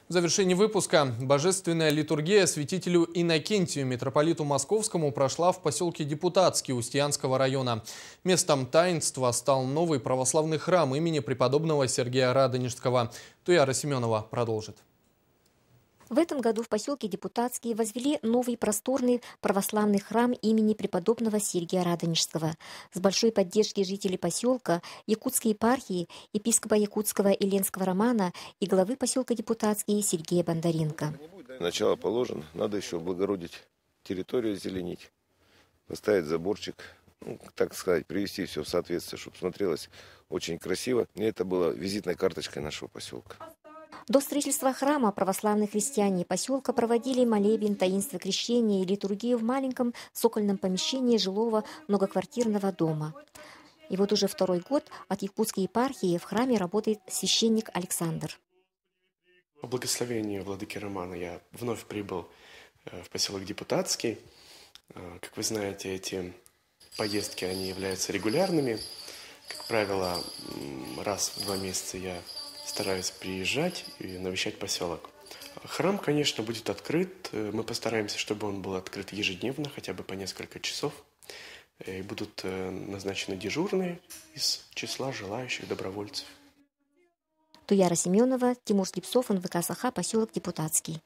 В завершении выпуска божественная литургия святителю Иннокентию, митрополиту Московскому, прошла в поселке Депутатский Устьянского района. Местом таинства стал новый православный храм имени преподобного Сергия Радонежского. Туяра Семенова продолжит. В этом году в поселке Депутатский возвели новый просторный православный храм имени преподобного Сергия Радонежского. С большой поддержки жителей поселка, Якутской епархии, епископа Якутского и Ленского Романа и главы поселка Депутатский Сергея Бондаренко. Начало положено, надо еще облагородить территорию, озеленить, поставить заборчик, так сказать, привести все в соответствие, чтобы смотрелось очень красиво. И это было визитной карточкой нашего поселка. До строительства храма православные христиане поселка проводили молебен, таинство крещения и литургию в маленьком цокольном помещении жилого многоквартирного дома. И вот уже второй год от Якутской епархии в храме работает священник Александр. По благословению владыки Романа я вновь прибыл в поселок Депутатский. Как вы знаете, эти поездки они являются регулярными. Как правило, раз в 2 месяца я стараюсь приезжать и навещать поселок. Храм, конечно, будет открыт. Мы постараемся, чтобы он был открыт ежедневно, хотя бы по несколько часов. И будут назначены дежурные из числа желающих добровольцев. Туяра Семенова, Тимур Слепцов, НВК Саха, поселок Депутатский.